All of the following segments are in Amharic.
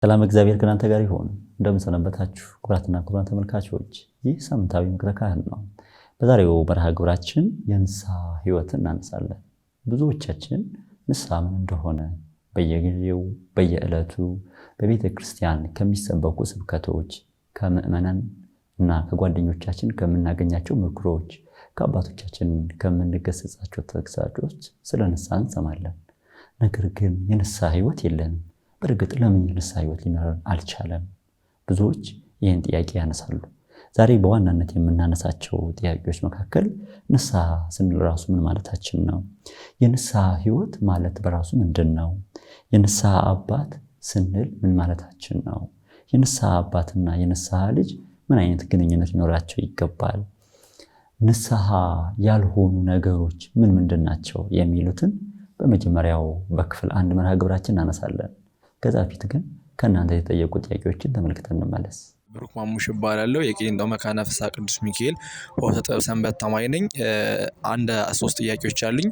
ሰላም እግዚአብሔር ከናንተ ጋር ይሁን። እንደምን ሰነበታችሁ ክቡራትና ክቡራን ተመልካቾች? ይህ ሳምንታዊ ምክረ ካህን ነው። በዛሬው መርሃ ግብራችን የንስሐ ሕይወትን እናነሳለን። ብዙዎቻችን ንስሐ ምን እንደሆነ በየጊዜው በየዕለቱ በቤተ ክርስቲያን ከሚሰበኩ ስብከቶች፣ ከምዕመናን እና ከጓደኞቻችን ከምናገኛቸው ምክሮች፣ ከአባቶቻችን ከምንገሰጻቸው ተግሳጮች ስለ ንስሐ እንሰማለን። ነገር ግን የንስሐ ሕይወት የለንም። በእርግጥ ለምን የንስሐ ሕይወት ሊኖረን አልቻለም? ብዙዎች ይህን ጥያቄ ያነሳሉ። ዛሬ በዋናነት የምናነሳቸው ጥያቄዎች መካከል ንስሐ ስንል ራሱ ምን ማለታችን ነው? የንስሐ ሕይወት ማለት በራሱ ምንድን ነው? የንስሐ አባት ስንል ምን ማለታችን ነው? የንስሐ አባትና የንስሐ ልጅ ምን አይነት ግንኙነት ሊኖራቸው ይገባል? ንስሐ ያልሆኑ ነገሮች ምን ምንድን ናቸው የሚሉትን በመጀመሪያው በክፍል 1 መርሃ ግብራችን እናነሳለን። ከዛ በፊት ግን ከእናንተ የተጠየቁ ጥያቄዎችን ተመልክተን እንመለስ። ብሩክ ማሙሽ እባላለሁ። የቂሊንጦ መካነ ፍስሐ ቅዱስ ሚካኤል ሆተ ጥበብ ሰንበት ተማሪ ነኝ። አንድ 3 ጥያቄዎች አሉኝ።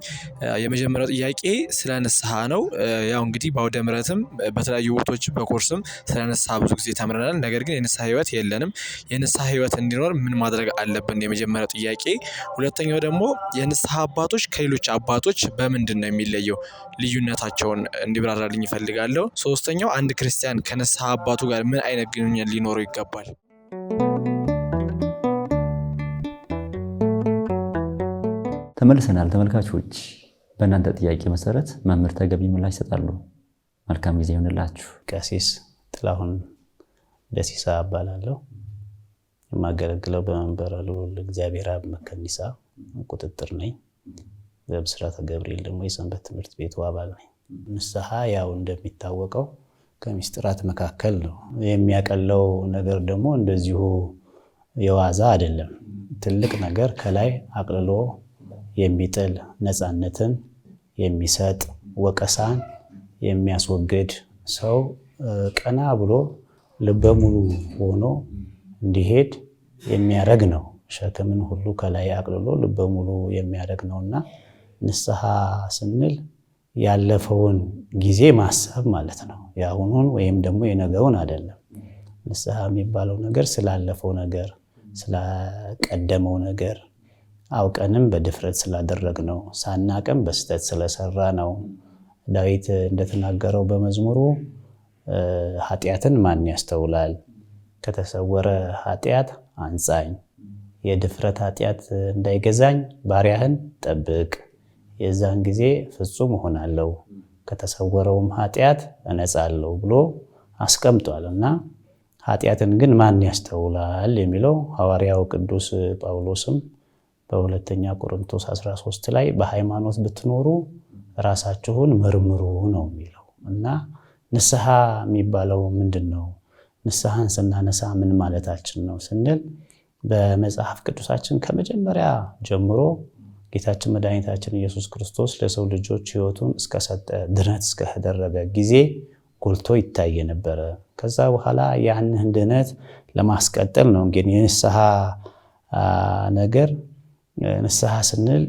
የመጀመሪያው ጥያቄ ስለ ንስሐ ነው። ያው እንግዲህ በአውደ ምሕረትም በተለያዩ ቦታዎች በኮርስም ስለ ንስሐ ብዙ ጊዜ ተምረናል። ነገር ግን የንስሐ ሕይወት የለንም። የንስሐ ሕይወት እንዲኖር ምን ማድረግ አለብን? የመጀመሪያው ጥያቄ። ሁለተኛው ደግሞ የንስሐ አባቶች ከሌሎች አባቶች በምንድን ነው የሚለየው? ልዩነታቸውን እንዲብራራልኝ ይፈልጋለሁ። ሶስተኛው አንድ ክርስቲያን ከንስሐ አባቱ ጋር ምን አይነት ግንኙነት ሊኖረው ይገባል? ተመልሰናል ተመልካቾች። በእናንተ ጥያቄ መሰረት መምህር ተገቢ ምላሽ ይሰጣሉ። መልካም ጊዜ ይሁንላችሁ። ቀሲስ ጥላሁን ደሲሳ እባላለሁ። የማገለግለው በመንበረ ልዑል እግዚአብሔር አብ መከኒሳ ቁጥጥር ነኝ። በብስራተ ገብርኤል ደግሞ የሰንበት ትምህርት ቤቱ አባል ነኝ። ንስሐ ያው እንደሚታወቀው ከምስጢራት መካከል ነው። የሚያቀለው ነገር ደግሞ እንደዚሁ የዋዛ አይደለም። ትልቅ ነገር ከላይ አቅልሎ የሚጥል ነፃነትን የሚሰጥ ወቀሳን የሚያስወግድ ሰው ቀና ብሎ ልበ ሙሉ ሆኖ እንዲሄድ የሚያረግ ነው። ሸክምን ሁሉ ከላይ አቅልሎ ልበ ሙሉ የሚያረግ ነውና ንስሐ ስንል ያለፈውን ጊዜ ማሰብ ማለት ነው። የአሁኑን ወይም ደግሞ የነገውን አይደለም። ንስሐ የሚባለው ነገር ስላለፈው ነገር፣ ስለቀደመው ነገር አውቀንም በድፍረት ስላደረግነው፣ ሳናቅም በስተት ስለሰራ ነው። ዳዊት እንደተናገረው በመዝሙሩ ኃጢአትን ማን ያስተውላል? ከተሰወረ ኃጢአት አንጻኝ፣ የድፍረት ኃጢአት እንዳይገዛኝ ባሪያህን ጠብቅ፣ የዛን ጊዜ ፍጹም እሆናለሁ፣ ከተሰወረውም ኃጢአት እነጻለሁ ብሎ አስቀምጧል። እና ኃጢአትን ግን ማን ያስተውላል የሚለው ሐዋርያው ቅዱስ ጳውሎስም በሁለተኛ ቆሮንቶስ 13 ላይ በሃይማኖት ብትኖሩ ራሳችሁን መርምሩ ነው የሚለው። እና ንስሐ የሚባለው ምንድን ነው? ንስሐን ስናነሳ ምን ማለታችን ነው ስንል በመጽሐፍ ቅዱሳችን ከመጀመሪያ ጀምሮ ጌታችን መድኃኒታችን ኢየሱስ ክርስቶስ ለሰው ልጆች ሕይወቱን እስከሰጠ ድነት እስከተደረገ ጊዜ ጎልቶ ይታይ ነበረ። ከዛ በኋላ ያንን ድነት ለማስቀጠል ነው እንግዲህ የንስሐ ነገር። ንስሐ ስንል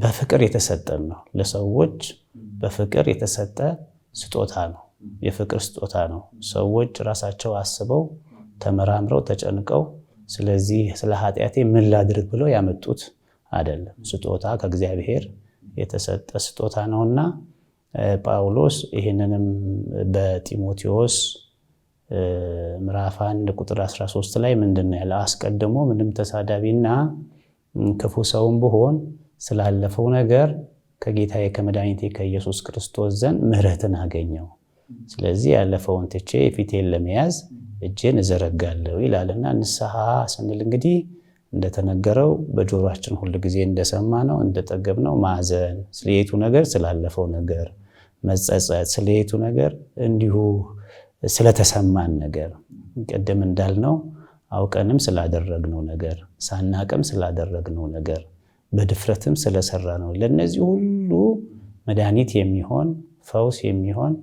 በፍቅር የተሰጠን ነው። ለሰዎች በፍቅር የተሰጠ ስጦታ ነው። የፍቅር ስጦታ ነው። ሰዎች ራሳቸው አስበው ተመራምረው ተጨንቀው ስለዚህ ስለ ኃጢአቴ ምን ላድርግ ብለው ያመጡት አይደለም። ስጦታ ከእግዚአብሔር የተሰጠ ስጦታ ነውና ጳውሎስ ይህንንም በጢሞቴዎስ ምዕራፍ 1 ቁጥር 13 ላይ ምንድነው ያለው? አስቀድሞ ምንም ተሳዳቢና ክፉ ሰውም ብሆን ስላለፈው ነገር ከጌታዬ ከመድኃኒቴ ከኢየሱስ ክርስቶስ ዘንድ ምሕረትን አገኘው። ስለዚህ ያለፈውን ትቼ ፊቴን ለመያዝ እጄን እዘረጋለሁ ይላልና ንስሐ ስንል እንግዲህ እንደተነገረው በጆሮአችን ሁሉ ጊዜ እንደሰማነው እንደጠገብነው ማዘን፣ ስለየቱ ነገር ስላለፈው ነገር መጸጸት፣ ስለየቱ ነገር እንዲሁ ስለተሰማን ነገር፣ ቀደም እንዳልነው አውቀንም ስላደረግነው ነገር፣ ሳናቅም ስላደረግነው ነገር፣ በድፍረትም ስለሰራነው ለነዚህ ሁሉ መድኃኒት የሚሆን ፈውስ የሚሆን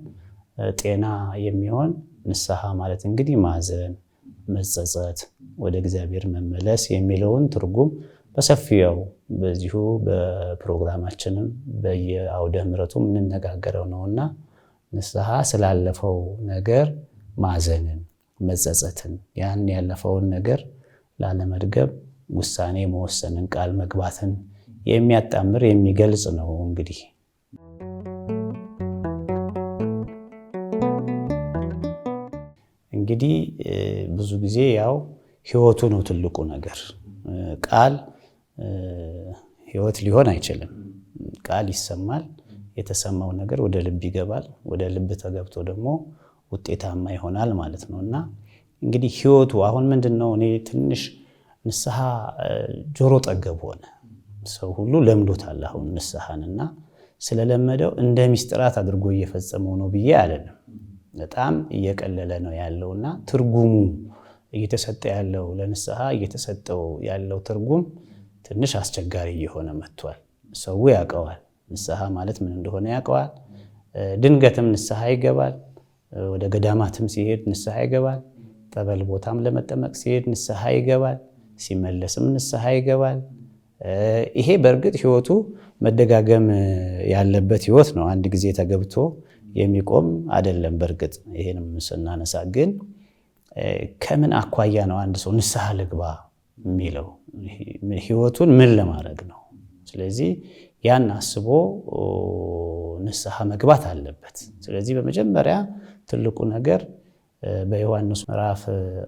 ጤና የሚሆን ንስሐ ማለት እንግዲህ ማዘን፣ መጸጸት፣ ወደ እግዚአብሔር መመለስ የሚለውን ትርጉም በሰፊው በዚሁ በፕሮግራማችንም በየአውደ ምሕረቱ የምንነጋገረው ነውና ንስሐ ስላለፈው ነገር ማዘንን፣ መጸጸትን፣ ያን ያለፈውን ነገር ላለመድገም ውሳኔ መወሰንን፣ ቃል መግባትን የሚያጣምር የሚገልጽ ነው። እንግዲህ ብዙ ጊዜ ያው ህይወቱ ነው ትልቁ ነገር። ቃል ህይወት ሊሆን አይችልም። ቃል ይሰማል፣ የተሰማው ነገር ወደ ልብ ይገባል፣ ወደ ልብ ተገብቶ ደግሞ ውጤታማ ይሆናል ማለት ነው። እና እንግዲህ ህይወቱ አሁን ምንድነው? እኔ ትንሽ ንስሐ ጆሮ ጠገብ ሆነ። ሰው ሁሉ ለምዶታል አሁን ንስሐንና ስለለመደው እንደ ሚስጥራት አድርጎ እየፈጸመው ነው ብዬ አይደለም። በጣም እየቀለለ ነው ያለውና ትርጉሙ እየተሰጠ ያለው ለንስሐ እየተሰጠው ያለው ትርጉም ትንሽ አስቸጋሪ እየሆነ መጥቷል። ሰው ያውቀዋል፣ ንስሐ ማለት ምን እንደሆነ ያውቀዋል። ድንገትም ንስሐ ይገባል። ወደ ገዳማትም ሲሄድ ንስሐ ይገባል። ጠበል ቦታም ለመጠመቅ ሲሄድ ንስሐ ይገባል። ሲመለስም ንስሐ ይገባል። ይሄ በእርግጥ ህይወቱ መደጋገም ያለበት ህይወት ነው። አንድ ጊዜ ተገብቶ የሚቆም አይደለም። በእርግጥ ይሄንም ስናነሳ ግን ከምን አኳያ ነው አንድ ሰው ንስሐ ልግባ የሚለው? ህይወቱን ምን ለማድረግ ነው? ስለዚህ ያን አስቦ ንስሐ መግባት አለበት። ስለዚህ በመጀመሪያ ትልቁ ነገር በዮሐንስ ምዕራፍ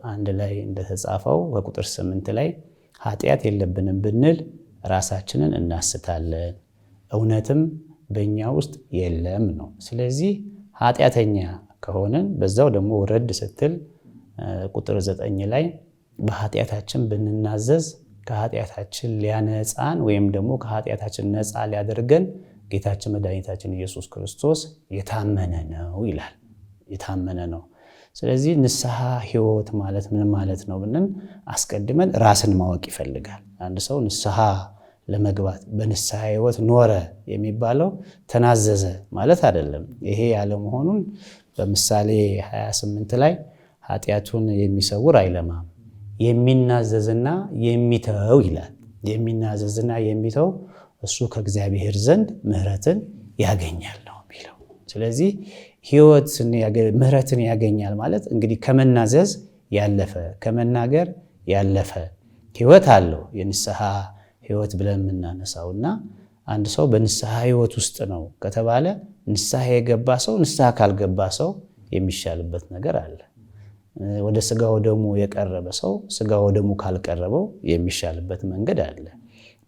1 ላይ እንደተጻፈው በቁጥር 8 ላይ ኃጢአት የለብንም ብንል ራሳችንን እናስታለን፣ እውነትም በእኛ ውስጥ የለም ነው። ስለዚህ ኃጢአተኛ ከሆንን በዛው ደግሞ ወረድ ስትል ቁጥር 9 ላይ በኃጢአታችን ብንናዘዝ ከኃጢአታችን ሊያነጻን ወይም ደግሞ ከኃጢአታችን ነፃ ሊያደርገን ጌታችን መድኃኒታችን ኢየሱስ ክርስቶስ የታመነ ነው ይላል። የታመነ ነው። ስለዚህ ንስሐ ህይወት ማለት ምን ማለት ነው ብንን አስቀድመን ራስን ማወቅ ይፈልጋል። አንድ ሰው ንስሐ ለመግባት በንስሐ ህይወት ኖረ የሚባለው ተናዘዘ ማለት አይደለም። ይሄ ያለ መሆኑን በምሳሌ 28 ላይ ኃጢአቱን የሚሰውር አይለማም፣ የሚናዘዝና የሚተው ይላል። የሚናዘዝና የሚተው እሱ ከእግዚአብሔር ዘንድ ምሕረትን ያገኛል ነው የሚለው። ስለዚህ ምሕረትን ያገኛል ማለት እንግዲህ ከመናዘዝ ያለፈ ከመናገር ያለፈ ህይወት አለው የንስሐ ህይወት ብለን የምናነሳውና አንድ ሰው በንስሐ ህይወት ውስጥ ነው ከተባለ ንስሐ የገባ ሰው ንስሐ ካልገባ ሰው የሚሻልበት ነገር አለ። ወደ ስጋው ደሙ የቀረበ ሰው ስጋው ደሙ ካልቀረበው የሚሻልበት መንገድ አለ።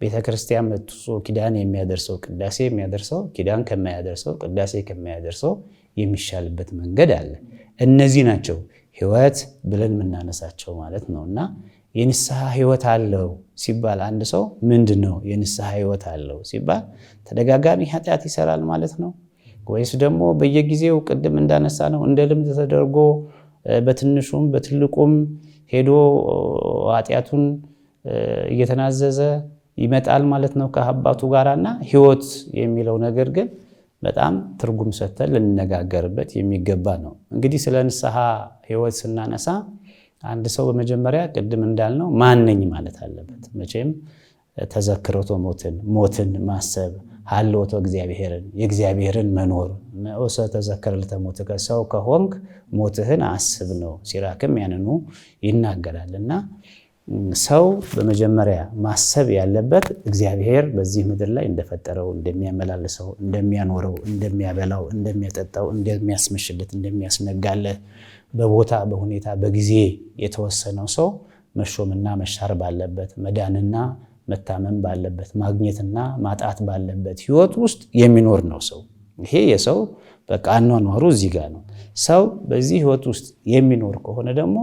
ቤተክርስቲያን መጥቶ ኪዳን የሚያደርሰው ቅዳሴ የሚያደርሰው ኪዳን ከማያደርሰው ቅዳሴ ከማያደርሰው የሚሻልበት መንገድ አለ። እነዚህ ናቸው ህይወት ብለን የምናነሳቸው ማለት ነውና የንስሐ ህይወት አለው ሲባል አንድ ሰው ምንድነው የንስሐ ህይወት አለው ሲባል ተደጋጋሚ ኃጢአት ይሰራል ማለት ነው ወይስ ደግሞ በየጊዜው ቅድም እንዳነሳ ነው እንደ ልምድ ተደርጎ በትንሹም በትልቁም ሄዶ ኃጢአቱን እየተናዘዘ ይመጣል ማለት ነው ከአባቱ ጋራና ህይወት የሚለው ነገር ግን በጣም ትርጉም ሰጥተን ልንነጋገርበት የሚገባ ነው። እንግዲህ ስለ ንስሐ ህይወት ስናነሳ አንድ ሰው በመጀመሪያ ቅድም እንዳልነው ማን ነኝ ማለት አለበት። መቼም ተዘክሮቶ ሞትን ማሰብ ሀልዎቶ የእግዚአብሔርን መኖር ነኦሰ ተዘከር ለተሞትከ ሰው ከሆንክ ሞትህን አስብ ነው። ሲራክም ያንኑ ይናገራልና ሰው በመጀመሪያ ማሰብ ያለበት እግዚአብሔር በዚህ ምድር ላይ እንደፈጠረው እንደሚያመላልሰው እንደሚያኖረው እንደሚያበላው እንደሚያጠጣው እንደሚያስመሽለት እንደሚያስነጋለት በቦታ በሁኔታ በጊዜ የተወሰነው ሰው መሾምና መሻር ባለበት መዳንና መታመም ባለበት ማግኘትና ማጣት ባለበት ህይወት ውስጥ የሚኖር ነው ሰው። ይሄ የሰው በቃ አኗኗሩ እዚህ ጋር ነው። ሰው በዚህ ህይወት ውስጥ የሚኖር ከሆነ ደግሞ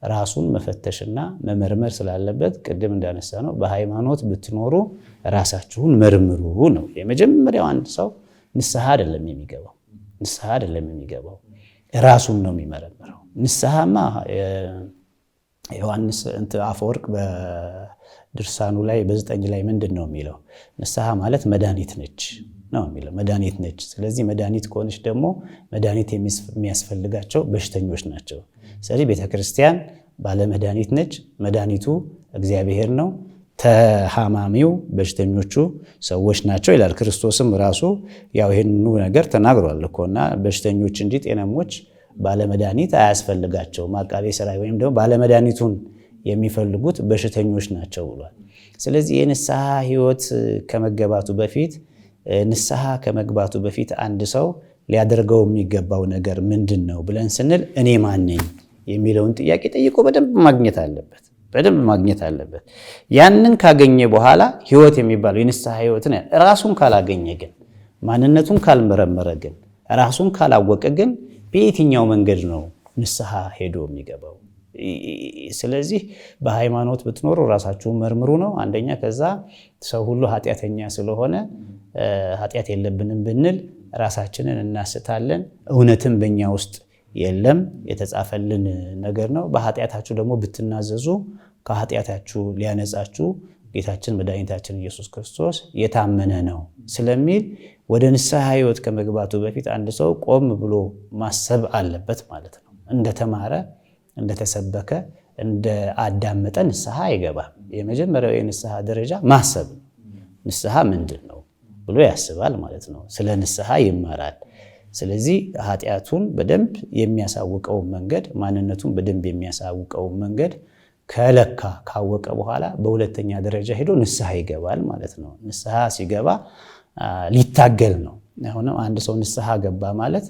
ራሱን መፈተሽና መመርመር ስላለበት ቅድም እንዳነሳ ነው በሃይማኖት ብትኖሩ ራሳችሁን መርምሩ ነው። የመጀመሪያው አንድ ሰው ንስሐ አይደለም የሚገባው ራሱን ነው የሚመረምረው። ንስሐማ ዮሐንስ አፈወርቅ በድርሳኑ ላይ በ9 ላይ ምንድን ነው የሚለው? ንስሐ ማለት መድኃኒት ነች ነው የሚለው። መድኃኒት ነች። ስለዚህ መድኃኒት ከሆነች ደግሞ መድኃኒት የሚያስፈልጋቸው በሽተኞች ናቸው። ስለዚህ ቤተክርስቲያን ባለ መድኃኒት ነች። መድኃኒቱ እግዚአብሔር ነው። ተሃማሚው በሽተኞቹ ሰዎች ናቸው ይላል። ክርስቶስም ራሱ ያው ይሄንኑ ነገር ተናግሯል እኮና በሽተኞች እንጂ ጤናሞች ባለመድኃኒት አያስፈልጋቸውም። አቃቤ ሥራይ ወይም ደግሞ ባለመድኃኒቱን የሚፈልጉት በሽተኞች ናቸው ብሏል። ስለዚህ የንስሐ ሕይወት ከመገባቱ በፊት ንስሐ ከመግባቱ በፊት አንድ ሰው ሊያደርገው የሚገባው ነገር ምንድን ነው ብለን ስንል እኔ ማን ነኝ የሚለውን ጥያቄ ጠይቆ በደንብ ማግኘት አለበት። ያንን ካገኘ በኋላ ሕይወት የሚባለው የንስሐ ሕይወትን ራሱን ካላገኘ ግን ማንነቱን ካልመረመረ ግን ራሱን ካላወቀ ግን በየትኛው መንገድ ነው ንስሐ ሄዶ የሚገባው? ስለዚህ በሃይማኖት ብትኖሩ ራሳችሁን መርምሩ ነው አንደኛ። ከዛ ሰው ሁሉ ኃጢአተኛ ስለሆነ ኃጢአት የለብንም ብንል ራሳችንን እናስታለን። እውነትም በእኛ ውስጥ የለም፣ የተጻፈልን ነገር ነው። በኃጢአታችሁ ደግሞ ብትናዘዙ ከኃጢአታችሁ ሊያነጻችሁ ጌታችን መድኃኒታችን ኢየሱስ ክርስቶስ የታመነ ነው ስለሚል ወደ ንስሐ ሕይወት ከመግባቱ በፊት አንድ ሰው ቆም ብሎ ማሰብ አለበት ማለት ነው። እንደተማረ እንደተሰበከ እንዳዳመጠ ንስሐ አይገባም። የመጀመሪያው የንስሐ ደረጃ ማሰብ ነው። ንስሐ ምንድን ነው ብሎ ያስባል ማለት ነው። ስለ ንስሐ ይማራል። ስለዚህ ኃጢአቱን በደንብ የሚያሳውቀውን መንገድ፣ ማንነቱን በደንብ የሚያሳውቀውን መንገድ ከለካ ካወቀ በኋላ በሁለተኛ ደረጃ ሄዶ ንስሐ ይገባል ማለት ነው። ንስሐ ሲገባ ሊታገል ነው። አሁን አንድ ሰው ንስሐ ገባ ማለት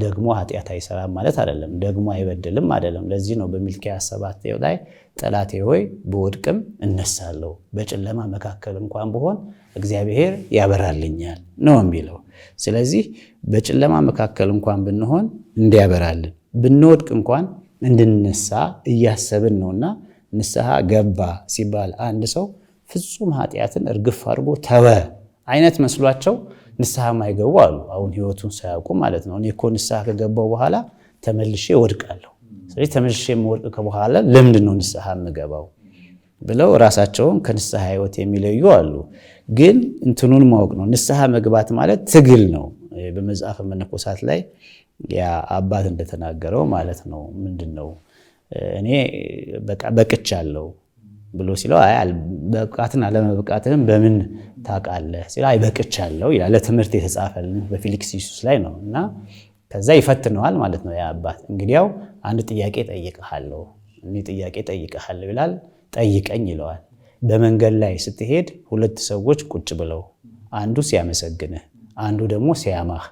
ደግሞ ኃጢአት አይሰራም ማለት አይደለም፣ ደግሞ አይበድልም አይደለም። ለዚህ ነው በሚልክያስ 7 ላይ ጠላቴ ሆይ ብወድቅም እነሳለሁ፣ በጨለማ መካከል እንኳን ብሆን እግዚአብሔር ያበራልኛል ነው የሚለው። ስለዚህ በጨለማ መካከል እንኳን ብንሆን እንዲያበራልን፣ ብንወድቅ እንኳን እንድንነሳ እያሰብን ነውና ንስሐ ገባ ሲባል አንድ ሰው ፍጹም ኃጢአትን እርግፍ አድርጎ ተወ አይነት መስሏቸው ንስሐ ማይገቡ አሉ። አሁን ሕይወቱን ሳያውቁ ማለት ነው። እኔ እኮ ንስሐ ከገባው በኋላ ተመልሼ እወድቃለሁ፣ ስለዚህ ተመልሼ የምወድቅ በኋላ ለምንድን ነው ንስሐ የምገባው ብለው ራሳቸውን ከንስሐ ሕይወት የሚለዩ አሉ። ግን እንትኑን ማወቅ ነው። ንስሐ መግባት ማለት ትግል ነው። በመጽሐፈ መነኮሳት ላይ ያ አባት እንደተናገረው ማለት ነው። ምንድን ነው እኔ በቅቻለሁ ብሎ ሲለው አይ በቃትን አለመብቃትህም በምን ታውቃለህ ሲለው አይ በቅቻለሁ ይላል። ለትምህርት የተጻፈልን በፊልክስዩስ ላይ ነው። እና ከዛ ይፈትነዋል ማለት ነው ያ አባት። እንግዲያው አንድ ጥያቄ ጠይቀሃለሁ፣ እኔ ጥያቄ ጠይቀሃለሁ ይላል። ጠይቀኝ ይለዋል። በመንገድ ላይ ስትሄድ ሁለት ሰዎች ቁጭ ብለው አንዱ ሲያመሰግንህ፣ አንዱ ደግሞ ሲያማህ፣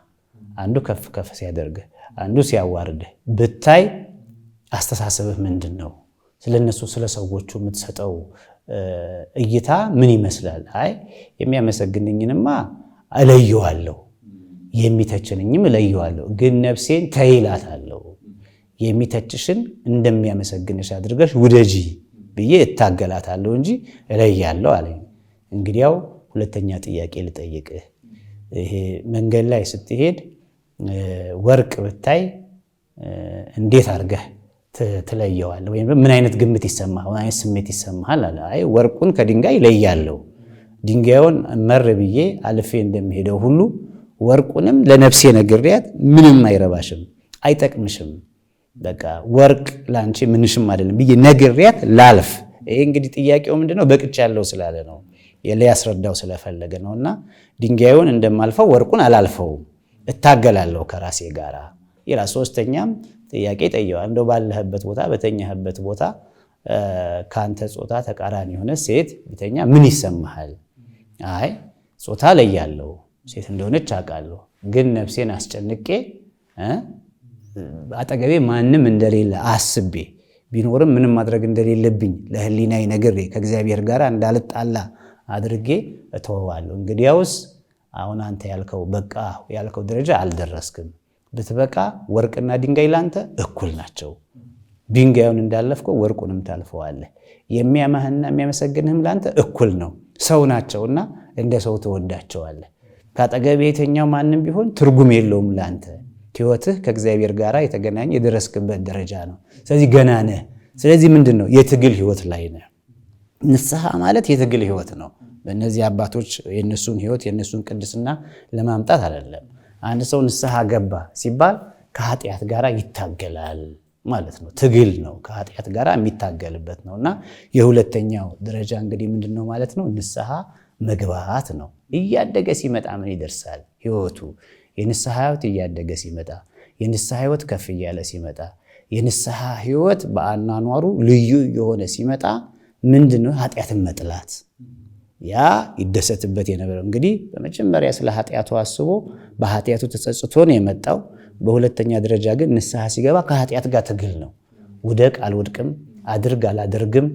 አንዱ ከፍ ከፍ ሲያደርግህ፣ አንዱ ሲያዋርድህ ብታይ አስተሳሰብህ ምንድን ነው? ስለነሱ ስለ ሰዎቹ የምትሰጠው እይታ ምን ይመስላል? አይ የሚያመሰግንኝንማ እለየዋለሁ፣ የሚተችንኝም እለየዋለሁ፣ ግን ነፍሴን ተይላታለሁ። የሚተችሽን እንደሚያመሰግንሽ አድርገሽ ውደጂ ብዬ እታገላታለሁ እንጂ እለያለሁ አለኝ። እንግዲያው ሁለተኛ ጥያቄ ልጠይቅህ። ይሄ መንገድ ላይ ስትሄድ ወርቅ ብታይ እንዴት አድርገህ ትለየዋለህ? ወይም ምን አይነት ግምት ይሰማሃል? ምን አይነት ስሜት ይሰማሃል አለ። አይ ወርቁን ከድንጋይ እለያለሁ፣ ድንጋዩን መር ብዬ አልፌ እንደሚሄደው ሁሉ ወርቁንም ለነፍሴ ነግሬያት ምንም አይረባሽም፣ አይጠቅምሽም፣ በቃ ወርቅ ላንቺ ምንሽም አይደለም ብዬ ነግሬያት ላልፍ። ይሄ እንግዲህ ጥያቄው ምንድነው? በቅቻለሁ ስላለ ነው፣ ሊያስረዳው ስለፈለገ ነው። እና ድንጋዩን እንደማልፈው ወርቁን አላልፈውም፣ እታገላለሁ ከራሴ ጋር ይላል። ሶስተኛም ጥያቄ ጠየዋ። እንደው ባለህበት ቦታ በተኛህበት ቦታ ከአንተ ጾታ ተቃራኒ የሆነ ሴት ቢተኛ ምን ይሰማሃል? አይ ጾታ ለያለሁ፣ ሴት እንደሆነች አውቃለሁ፣ ግን ነፍሴን አስጨንቄ አጠገቤ ማንም እንደሌለ አስቤ ቢኖርም ምንም ማድረግ እንደሌለብኝ ለህሊናዬ ነግሬ ከእግዚአብሔር ጋር እንዳልጣላ አድርጌ እተወዋለሁ። እንግዲያውስ አሁን አንተ ያልከው በቃ ያልከው ደረጃ አልደረስክም። ብትበቃ ወርቅና ድንጋይ ላንተ እኩል ናቸው። ድንጋዩን እንዳለፍከው ወርቁንም ታልፈዋለህ። የሚያማህና የሚያመሰግንህም ላንተ እኩል ነው። ሰው ናቸውና እንደ ሰው ትወዳቸዋለህ። ከአጠገብህ የተኛው ማንም ቢሆን ትርጉም የለውም ላንተ። ሕይወትህ ከእግዚአብሔር ጋር የተገናኘ የደረስክበት ደረጃ ነው። ስለዚህ ገና ነህ። ስለዚህ ምንድን ነው? የትግል ሕይወት ላይ ነህ። ንስሐ ማለት የትግል ሕይወት ነው። በእነዚህ አባቶች የእነሱን ሕይወት የእነሱን ቅድስና ለማምጣት አይደለም። አንድ ሰው ንስሐ ገባ ሲባል ከኃጢአት ጋር ይታገላል ማለት ነው። ትግል ነው፣ ከኃጢአት ጋር የሚታገልበት ነው። እና የሁለተኛው ደረጃ እንግዲህ ምንድን ነው ማለት ነው? ንስሐ መግባት ነው። እያደገ ሲመጣ ምን ይደርሳል? ሕይወቱ የንስሐ ሕይወት እያደገ ሲመጣ የንስሐ ህይወት ከፍ እያለ ሲመጣ፣ የንስሐ ህይወት በአኗኗሩ ልዩ የሆነ ሲመጣ ምንድነው? ኃጢአትን መጥላት። ያ ይደሰትበት የነበረው እንግዲህ በመጀመሪያ ስለ ኃጢአቱ አስቦ በኃጢአቱ ተጸጽቶ ነው የመጣው። በሁለተኛ ደረጃ ግን ንስሐ ሲገባ ከኃጢአት ጋር ትግል ነው። ውደቅ አልወድቅም፣ አድርግ አላደርግም፣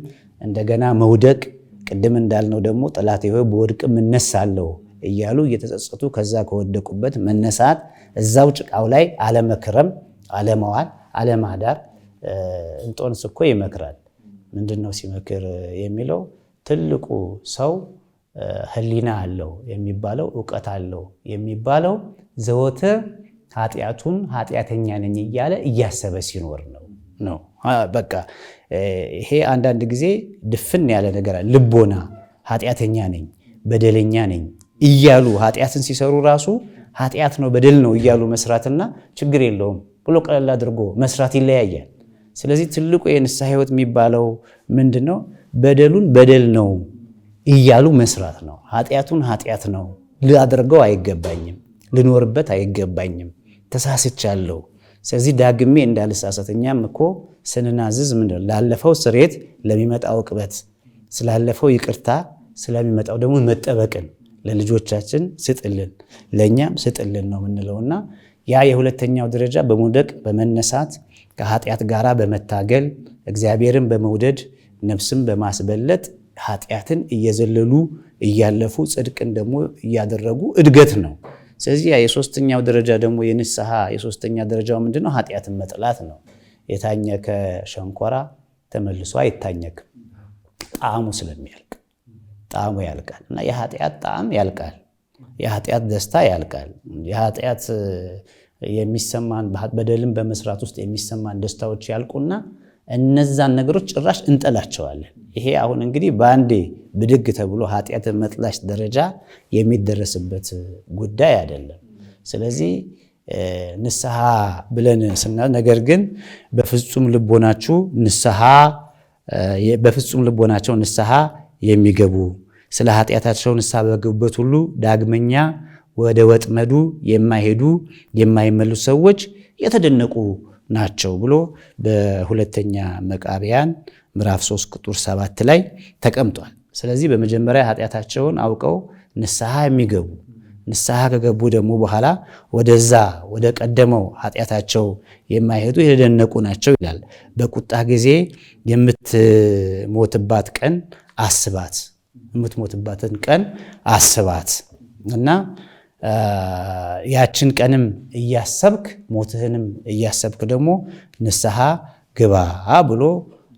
እንደገና መውደቅ። ቅድም እንዳልነው ደግሞ ጠላቴ ሆይ በወድቅም እነሳለሁ እያሉ እየተጸጸቱ ከዛ ከወደቁበት መነሳት፣ እዛው ጭቃው ላይ አለመክረም፣ አለመዋል፣ አለማዳር። እንጦንስ እኮ ይመክራል። ምንድነው ሲመክር የሚለው? ትልቁ ሰው ህሊና አለው የሚባለው እውቀት አለው የሚባለው ዘወትር ኃጢአቱን ኃጢአተኛ ነኝ እያለ እያሰበ ሲኖር ነው። በቃ ይሄ አንዳንድ ጊዜ ድፍን ያለ ነገር አለ። ልቦና ኃጢአተኛ ነኝ በደለኛ ነኝ እያሉ ኃጢአትን ሲሰሩ ራሱ ኃጢአት ነው በደል ነው እያሉ መስራትና ችግር የለውም ብሎ ቀለል አድርጎ መስራት ይለያያል። ስለዚህ ትልቁ የንስሐ ህይወት የሚባለው ምንድነው? በደሉን በደል ነው እያሉ መስራት ነው። ኃጢአቱን ኃጢአት ነው፣ ላደርገው አይገባኝም፣ ልኖርበት አይገባኝም፣ ተሳስቻለሁ። ስለዚህ ዳግሜ እንዳልሳሳት እኛም እኮ ስንናዝዝ ምንድነው? ላለፈው ስርየት፣ ለሚመጣው ዕቅበት፣ ስላለፈው ይቅርታ፣ ስለሚመጣው ደግሞ መጠበቅን ለልጆቻችን ስጥልን፣ ለእኛም ስጥልን ነው የምንለውና ያ የሁለተኛው ደረጃ በመውደቅ በመነሳት ከኃጢአት ጋር በመታገል እግዚአብሔርን በመውደድ ነፍስን በማስበለጥ ኃጢአትን እየዘለሉ እያለፉ ጽድቅን ደግሞ እያደረጉ እድገት ነው። ስለዚህ ያ የሶስተኛው ደረጃ ደግሞ የንስሐ የሶስተኛ ደረጃው ምንድነው? ኃጢአትን መጥላት ነው። የታኘከ ሸንኮራ ተመልሶ አይታኘክም፣ ጣዕሙ ስለሚያልቅ ጣዕሙ ያልቃል። እና የኃጢአት ጣዕም ያልቃል፣ የኃጢአት ደስታ ያልቃል። የኃጢአት የሚሰማን በደልን በመስራት ውስጥ የሚሰማን ደስታዎች ያልቁና እነዛን ነገሮች ጭራሽ እንጠላቸዋለን። ይሄ አሁን እንግዲህ በአንዴ ብድግ ተብሎ ኃጢአትን መጥላሽ ደረጃ የሚደረስበት ጉዳይ አይደለም። ስለዚህ ንስሐ ብለን ነገር ግን በፍጹም ልቦናቸው ንስሐ የሚገቡ ስለ ኃጢአታቸው ንስሐ በገቡበት ሁሉ ዳግመኛ ወደ ወጥመዱ የማይሄዱ የማይመለሱ ሰዎች የተደነቁ ናቸው ብሎ በሁለተኛ መቃብያን ምዕራፍ 3 ቁጥር 7 ላይ ተቀምጧል። ስለዚህ በመጀመሪያ ኃጢአታቸውን አውቀው ንስሐ የሚገቡ ንስሐ ከገቡ ደግሞ በኋላ ወደ ቀደመው ኃጢአታቸው የማይሄዱ የተደነቁ ናቸው ይላል። በቁጣ ጊዜ የምትሞትባት ቀን አስባት፣ የምትሞትባትን ቀን አስባት እና ያችን ቀንም እያሰብክ ሞትህንም እያሰብክ ደግሞ ንስሐ ግባ ብሎ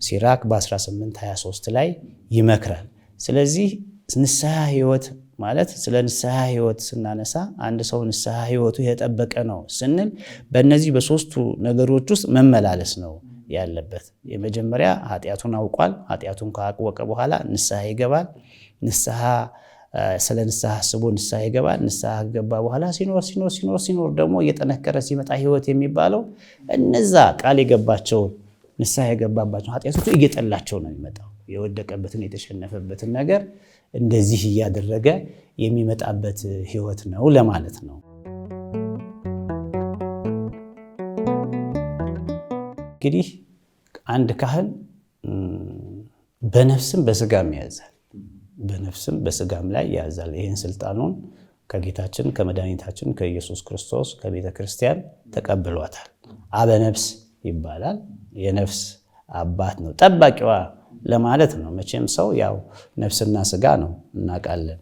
ሲራክ በ1823 ላይ ይመክራል። ስለዚህ ንስሐ ህይወት ማለት ስለ ንስሐ ህይወት ስናነሳ አንድ ሰው ንስሐ ህይወቱ የጠበቀ ነው ስንል በእነዚህ በሶስቱ ነገሮች ውስጥ መመላለስ ነው ያለበት። የመጀመሪያ ኃጢአቱን አውቋል። ኃጢአቱን ካወቀ በኋላ ንስሐ ይገባል። ስለ ንስሐ አስቦ ንስሐ ይገባል። ንስሐ ከገባ በኋላ ሲኖር ደግሞ እየጠነከረ ሲመጣ ህይወት የሚባለው እነዛ ቃል የገባቸው ንስሐ የገባባቸው ኃጢአቶቹ እየጠላቸው ነው የሚመጣው። የወደቀበትን የተሸነፈበትን ነገር እንደዚህ እያደረገ የሚመጣበት ህይወት ነው ለማለት ነው። እንግዲህ አንድ ካህን በነፍስም በስጋም ያዛል። በነፍስም በስጋም ላይ ያዛል። ይህን ስልጣኑን ከጌታችን ከመድኃኒታችን ከኢየሱስ ክርስቶስ ከቤተ ክርስቲያን ተቀብሏታል። አበነፍስ ይባላል። የነፍስ አባት ነው፣ ጠባቂዋ ለማለት ነው። መቼም ሰው ያው ነፍስና ስጋ ነው እናውቃለን።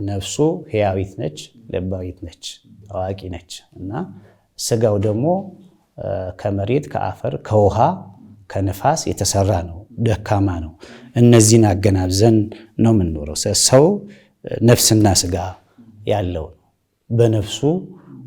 ነፍሱ ሕያዊት ነች፣ ለባዊት ነች፣ አዋቂ ነች እና ስጋው ደግሞ ከመሬት ከአፈር ከውሃ ከነፋስ የተሰራ ነው፣ ደካማ ነው። እነዚህን አገናብዘን ነው የምንኖረው። ሰው ነፍስና ስጋ ያለው ነው። በነፍሱ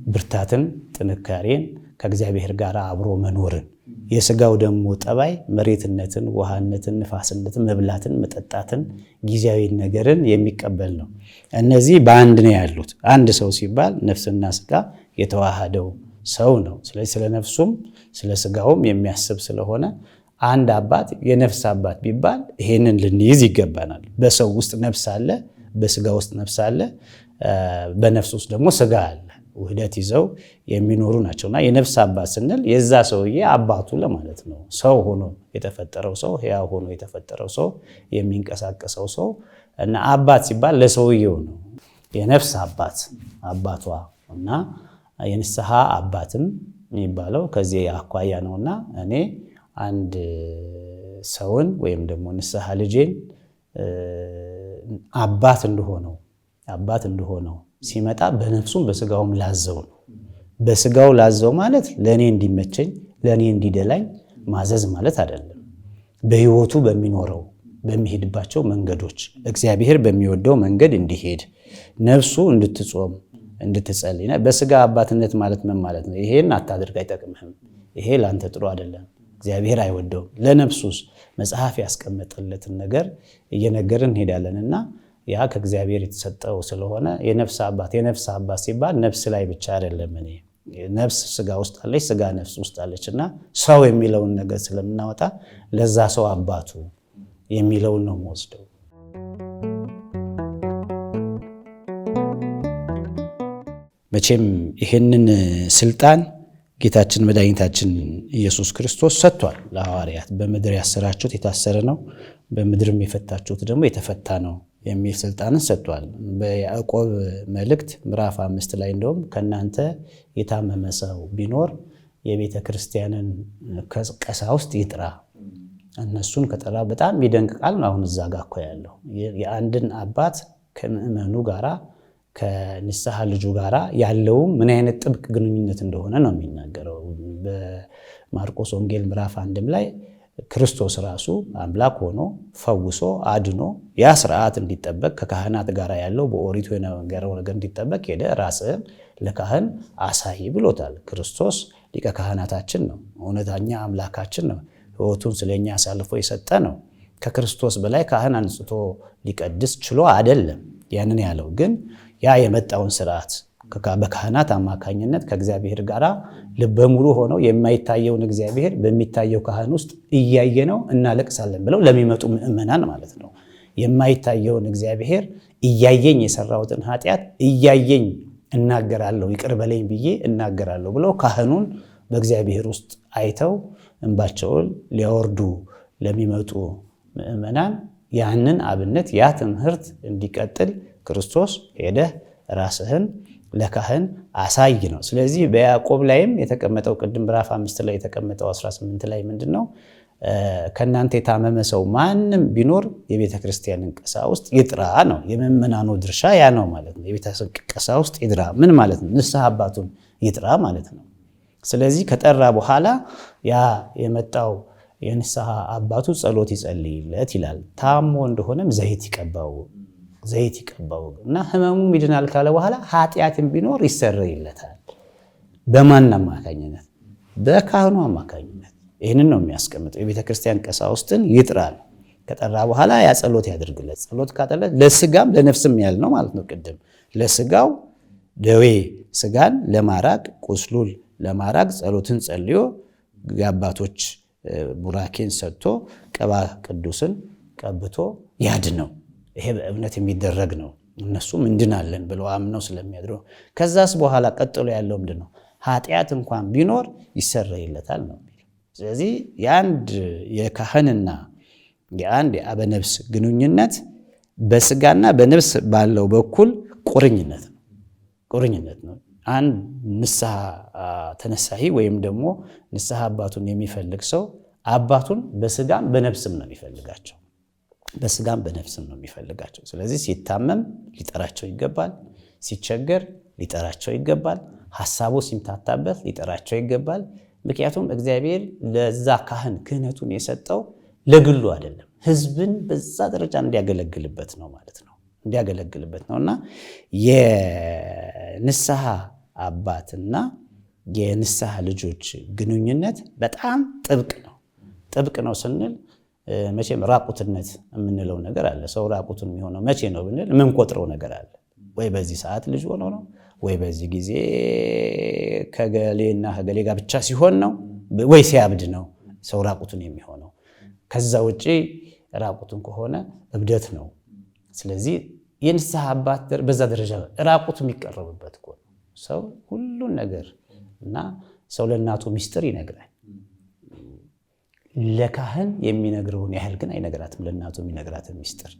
ብርታትን፣ ጥንካሬን ከእግዚአብሔር ጋር አብሮ መኖርን፣ የስጋው ደግሞ ጠባይ መሬትነትን፣ ውሃነትን፣ ንፋስነትን፣ መብላትን፣ መጠጣትን፣ ጊዜያዊ ነገርን የሚቀበል ነው። እነዚህ በአንድ ነው ያሉት። አንድ ሰው ሲባል ነፍስና ስጋ የተዋሃደው ሰው ነው። ስለዚህ ስለ ነፍሱም ስለ ስጋውም የሚያስብ ስለሆነ አንድ አባት የነፍስ አባት ቢባል ይሄንን ልንይዝ ይገባናል። በሰው ውስጥ ነፍስ አለ፣ በስጋ ውስጥ ነፍስ አለ፣ በነፍስ ውስጥ ደግሞ ስጋ አለ። ውህደት ይዘው የሚኖሩ ናቸውና የነፍስ አባት ስንል የዛ ሰውዬ አባቱ ለማለት ነው። ሰው ሆኖ የተፈጠረው ሰው፣ ሕያው ሆኖ የተፈጠረው ሰው፣ የሚንቀሳቀሰው ሰው እና አባት ሲባል ለሰውየው ነው። የነፍስ አባት አባቷ እና የንስሐ አባትም የሚባለው ከዚህ አኳያ ነውና እኔ አንድ ሰውን ወይም ደግሞ ንስሐ ልጄን አባት እንደሆነው ሲመጣ በነፍሱም በስጋውም ላዘው ነው። በስጋው ላዘው ማለት ለእኔ እንዲመቸኝ ለእኔ እንዲደላኝ ማዘዝ ማለት አይደለም። በሕይወቱ በሚኖረው በሚሄድባቸው መንገዶች እግዚአብሔር በሚወደው መንገድ እንዲሄድ ነፍሱ እንድትጾም እንድትጸልይ። በስጋ አባትነት ማለት ምን ማለት ነው? ይሄን አታድርግ አይጠቅምህም፣ ይሄ ለአንተ ጥሩ አይደለም፣ እግዚአብሔር አይወደውም። ለነፍሱስ መጽሐፍ ያስቀመጠለትን ነገር እየነገርን እንሄዳለንና ያ ከእግዚአብሔር የተሰጠው ስለሆነ የነፍስ አባት ሲባል ነፍስ ላይ ብቻ አይደለም። እኔ ነፍስ ስጋ ውስጥ አለች፣ ስጋ ነፍስ ውስጥ አለች እና ሰው የሚለውን ነገር ስለምናወጣ ለዛ ሰው አባቱ የሚለውን ነው የምወስደው። መቼም ይህንን ስልጣን ጌታችን መድኃኒታችን ኢየሱስ ክርስቶስ ሰጥቷል ለሐዋርያት። በምድር ያሰራችሁት የታሰረ ነው፣ በምድርም የፈታችሁት ደግሞ የተፈታ ነው የሚል ስልጣንን ሰጥቷል። በያዕቆብ መልእክት ምዕራፍ 5 ላይ እንደውም ከእናንተ የታመመ ሰው ቢኖር የቤተ ክርስቲያንን ቀሳውስት ይጥራ። እነሱን ከጠራ በጣም የሚደንቅ ቃል ነው። አሁን እዛ ጋ እኮ ያለው የአንድን አባት ከምእመኑ ጋራ ከንስሐ ልጁ ጋራ ያለውም ምን አይነት ጥብቅ ግንኙነት እንደሆነ ነው የሚናገረው። በማርቆስ ወንጌል ምዕራፍ 1 ላይ ክርስቶስ ራሱ አምላክ ሆኖ ፈውሶ አድኖ ያ ስርዓት እንዲጠበቅ ከካህናት ጋር ያለው በኦሪቱ የነገረው ነገር እንዲጠበቅ ሄደ ራስህን ለካህን አሳይ ብሎታል። ክርስቶስ ሊቀ ካህናታችን ነው፣ እውነተኛ አምላካችን ነው፣ ሕይወቱን ስለኛ አሳልፎ የሰጠ ነው። ከክርስቶስ በላይ ካህን አንጽቶ ሊቀድስ ችሎ አይደለም ያንን ያለው። ግን ያ የመጣውን ስርዓት በካህናት አማካኝነት ከእግዚአብሔር ጋር ልበ ሙሉ ሆነው የማይታየውን እግዚአብሔር በሚታየው ካህን ውስጥ እያየነው እናለቅሳለን ብለው ለሚመጡ ምእመናን ማለት ነው። የማይታየውን እግዚአብሔር እያየኝ የሰራሁትን ኃጢአት እያየኝ እናገራለሁ፣ ይቅር በለኝ ብዬ እናገራለሁ ብለው ካህኑን በእግዚአብሔር ውስጥ አይተው እንባቸውን ሊያወርዱ ለሚመጡ ምእመናን ያንን አብነት ያ ትምህርት እንዲቀጥል ክርስቶስ ሄደህ ራስህን ለካህን አሳይ ነው። ስለዚህ በያዕቆብ ላይም የተቀመጠው ቅድም ምዕራፍ 5 ላይ የተቀመጠው 18 ላይ ምንድነው? ከእናንተ የታመመ ሰው ማንም ቢኖር የቤተ ክርስቲያንን ቀሳውስት ይጥራ ነው። የምእመናኑ ድርሻ ያ ነው ማለት ነው። የቤተ ቀሳውስት ይጥራ ምን ማለት ነው? ንስሐ አባቱን ይጥራ ማለት ነው። ስለዚህ ከጠራ በኋላ ያ የመጣው የንስሐ አባቱ ጸሎት ይጸልይለት ይላል። ታሞ እንደሆነም ዘይት ይቀባው እና ህመሙም ይድናል ካለ በኋላ ኃጢአትን ቢኖር ይሰረይለታል። በማን አማካኝነት? በካህኑ አማካኝነት። ይህንን ነው የሚያስቀምጠው። የቤተ ክርስቲያን ቀሳውስትን ይጥራል። ከጠራ በኋላ ያ ጸሎት ያደርግለት። ጸሎት ካጠለት ለስጋም ለነፍስም ያል ነው ማለት ነው። ቅድም ለስጋው ደዌ ስጋን ለማራቅ ቁስሉን ለማራቅ ጸሎትን ጸልዮ የአባቶች ቡራኬን ሰጥቶ ቅባ ቅዱስን ቀብቶ ያድነው። ይሄ በእምነት የሚደረግ ነው። እነሱም እንድናለን ብለው አምነው ስለሚያድሩ ከዛስ በኋላ ቀጥሎ ያለው ምንድነው? ኃጢአት እንኳን ቢኖር ይሰረይለታል ነው። ስለዚህ የአንድ የካህንና የአንድ የአበነፍስ ግንኙነት በስጋና በነፍስ ባለው በኩል ቁርኝነት ነው። አንድ ንስሐ ተነሳሂ ወይም ደግሞ ንስሐ አባቱን የሚፈልግ ሰው አባቱን በስጋም በነፍስም ነው የሚፈልጋቸው። በስጋም በነፍስም ነው የሚፈልጋቸው። ስለዚህ ሲታመም ሊጠራቸው ይገባል። ሲቸገር ሊጠራቸው ይገባል። ሐሳቡ ሲምታታበት ሊጠራቸው ይገባል። ምክንያቱም እግዚአብሔር ለዛ ካህን ክህነቱን የሰጠው ለግሉ አይደለም፣ ሕዝብን በዛ ደረጃ እንዲያገለግልበት ነው ማለት ነው። እንዲያገለግልበት ነውና የንስሐ አባትና የንስሐ ልጆች ግንኙነት በጣም ጥብቅ ነው ስንል መቼም ራቁትነት የምንለው ነገር አለ። ሰው ራቁቱን የሚሆነው መቼ ነው ብንል የምንቆጥረው ነገር አለ። ወይ በዚህ ሰዓት ልጅ ሆኖ ነው፣ ወይ በዚህ ጊዜ ከገሌና ከገሌ ጋር ብቻ ሲሆን ነው፣ ወይ ሲያብድ ነው ሰው ራቁቱን የሚሆነው። ከዛ ውጪ ራቁቱን ከሆነ እብደት ነው። ስለዚህ የንስሐ አባት በዛ ደረጃ ራቁቱ የሚቀረብበት እኮ ሰው ሁሉን ነገር እና ሰው ለእናቱ ሚስጥር ይነግራል። ለካህን የሚነግረውን ያህል ግን አይነግራትም። ለእናቱ የሚነግራትን ሚስጥር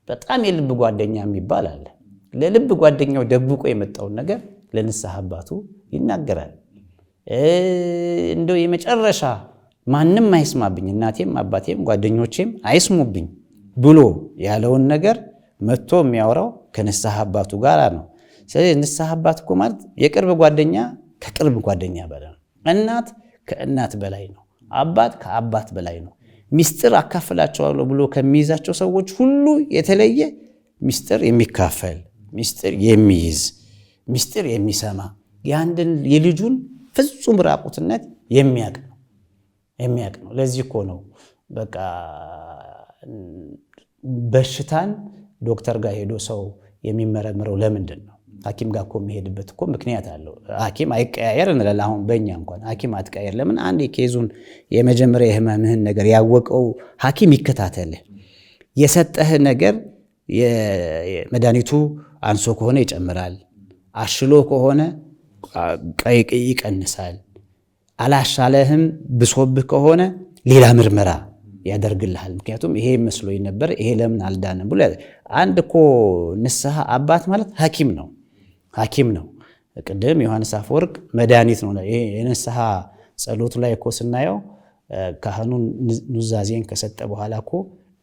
በጣም የልብ ጓደኛ የሚባል አለ። ለልብ ጓደኛው ደብቆ የመጣውን ነገር ለንስሐ አባቱ ይናገራል። እንደው የመጨረሻ ማንም አይስማብኝ፣ እናቴም አባቴም ጓደኞቼም አይስሙብኝ ብሎ ያለውን ነገር መጥቶ የሚያወራው ከንስሐ አባቱ ጋር ነው። ስለዚህ ንስሐ አባት እኮ ማለት የቅርብ ጓደኛ ከቅርብ ጓደኛ በላይ ነው። እናት ከእናት በላይ ነው። አባት ከአባት በላይ ነው። ሚስጥር አካፍላቸዋለሁ ብሎ ከሚይዛቸው ሰዎች ሁሉ የተለየ ሚስጥር የሚካፈል፣ ሚስጥር የሚይዝ፣ ሚስጥር የሚሰማ፣ የአንድን የልጁን ፍጹም ራቁትነት የሚያውቅ ነው። ለዚህ እኮ ነው በቃ በሽታን ዶክተር ጋር ሄዶ ሰው የሚመረምረው ለምንድን ነው? ሐኪም ጋር እኮ የሚሄድበት እኮ ምክንያት አለው። ሐኪም አይቀያየር እንላለን። አሁን በእኛ እንኳን ሐኪም አትቀያየር። ለምን? አንድ የኬዙን የመጀመሪያ የህመምህን ነገር ያወቀው ሐኪም ይከታተልህ። የሰጠህ ነገር መድኃኒቱ አንሶ ከሆነ ይጨምራል፣ አሽሎ ከሆነ ይቀንሳል፣ አላሻለህም ብሶብህ ከሆነ ሌላ ምርመራ ያደርግልሃል። ምክንያቱም ይሄ መስሎኝ ነበር፣ ይሄ ለምን አልዳንም ብሎ አንድ እኮ ንስሐ አባት ማለት ሐኪም ነው። ቅድም ዮሐንስ አፈወርቅ መድኃኒት ነው። ይሄ የንስሐ ጸሎቱ ላይ እኮ ስናየው ካህኑን ኑዛዜን ከሰጠ በኋላ እኮ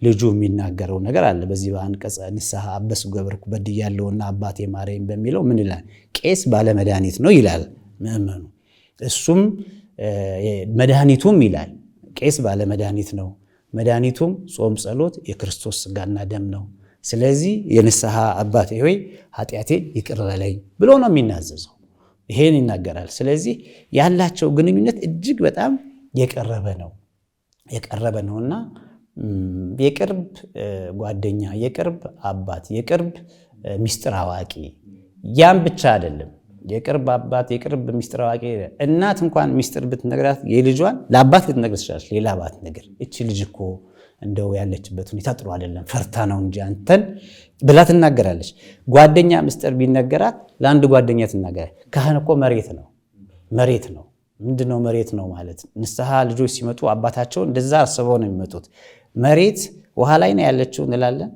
ልጁ የሚናገረው ነገር አለ። በዚህ በአንቀጸ ንስሐ አበስ ገብርኩ በድያለሁና አባቴ ማረኝ በሚለው ምን ይላል? ቄስ ባለ መድኃኒት ነው ይላል ምእመኑ። እሱም መድኃኒቱም ይላል ቄስ ባለ መድኃኒት ነው። መድኃኒቱም ጾም፣ ጸሎት፣ የክርስቶስ ሥጋና ደም ነው። ስለዚህ የንስሐ አባቴ ሆይ ኃጢአቴን ይቅር በለኝ ብሎ ነው የሚናዘዘው። ይሄን ይናገራል። ስለዚህ ያላቸው ግንኙነት እጅግ በጣም የቀረበ ነውና የቅርብ ጓደኛ፣ የቅርብ አባት፣ የቅርብ ሚስጥር አዋቂ። ያም ብቻ አይደለም። የቅርብ አባት፣ የቅርብ ሚስጥር አዋቂ። እናት እንኳን ሚስጥር ብትነግራት የልጇን ለአባት ልትነግር ትችላለች። ሌላ አባት ነገር እቺ ልጅ እኮ እንደው ያለችበት ሁኔታ ጥሩ አይደለም፣ ፈርታ ነው እንጂ አንተን ብላ ትናገራለች። ጓደኛ ሚስጥር ቢነገራት ለአንድ ጓደኛ ትናገራለች። ካህን እኮ መሬት ነው። ምንድነው መሬት ነው ማለት? ንስሐ ልጆች ሲመጡ አባታቸውን እንደዛ አስበው ነው የሚመጡት። መሬት ውሃ ላይ ነው ያለችው እንላለን፣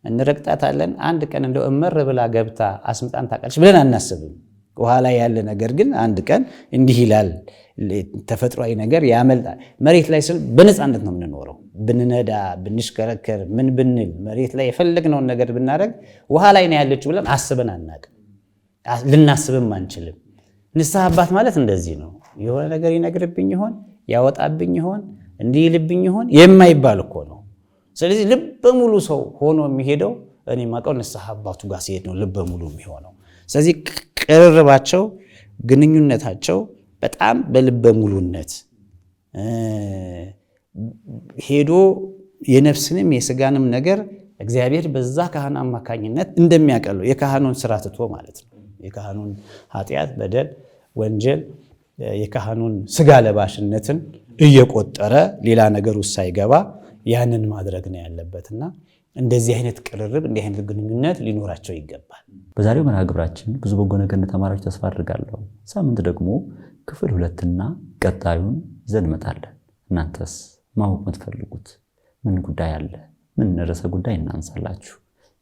እንረግጣታለን። አንድ ቀን እንደው እመር ብላ ገብታ አስምጣን ታውቃለች ብለን አናስብም። ውሃ ላይ ያለ ነገር ግን አንድ ቀን እንዲህ ይላል። ተፈጥሯዊ ነገር ያመልጣል። መሬት ላይ ስል በነፃነት ነው የምንኖረው። ብንነዳ፣ ብንሽከረከር፣ ምን ብንል መሬት ላይ የፈለግነውን ነገር ብናደርግ ውሃ ላይ ነው ያለችው ብለን አስበን አናውቅም፣ ልናስብም አንችልም። ንስሐ አባት ማለት እንደዚህ ነው። የሆነ ነገር ይነግርብኝ ይሆን፣ ያወጣብኝ ይሆን፣ እንዲህ ይልብኝ ይሆን የማይባል እኮ ነው። ስለዚህ ልበ ሙሉ ሰው ሆኖ የሚሄደው እኔ የማውቀው ንስሐ አባቱ ጋር ሲሄድ ነው ልበ ሙሉ የሚሆነው። ስለዚህ ቅርርባቸው፣ ግንኙነታቸው በጣም በልበ ሙሉነት ሄዶ የነፍስንም የስጋንም ነገር እግዚአብሔር በዛ ካህን አማካኝነት እንደሚያቀሉ የካህኑን ስራ ትቶ ማለት ነው። የካህኑን ኃጢአት፣ በደል፣ ወንጀል፣ የካህኑን ስጋ ለባሽነትን እየቆጠረ ሌላ ነገር ውስጥ ሳይገባ ያንን ማድረግ ነው ያለበትና እንደዚህ አይነት ቅርርብ፣ እንዲህ አይነት ግንኙነት ሊኖራቸው ይገባል። በዛሬው መርሃ ግብራችን ብዙ በጎ ነገር እንደተማራችሁ ተስፋ አድርጋለሁ። ሳምንት ደግሞ ክፍል 2ና ቀጣዩን ይዘን እንመጣለን። እናንተስ ማወቅ የምትፈልጉት ምን ጉዳይ አለ? ምን ርዕሰ ጉዳይ እናንሳላችሁ?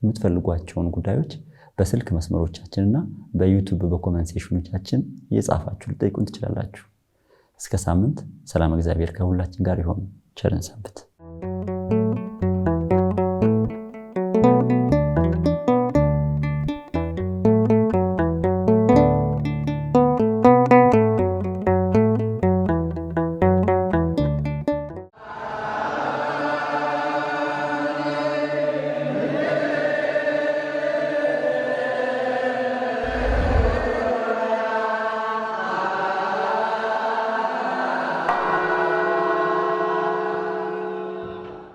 የምትፈልጓቸውን ጉዳዮች በስልክ መስመሮቻችንና በዩቲዩብ በኮሜንት ሴክሽኖቻችን እየጻፋችሁ ልጠይቁን ትችላላችሁ። እስከ ሳምንት ሰላም፣ እግዚአብሔር ከሁላችን ጋር ይሁን። ቸርን ሰንብት።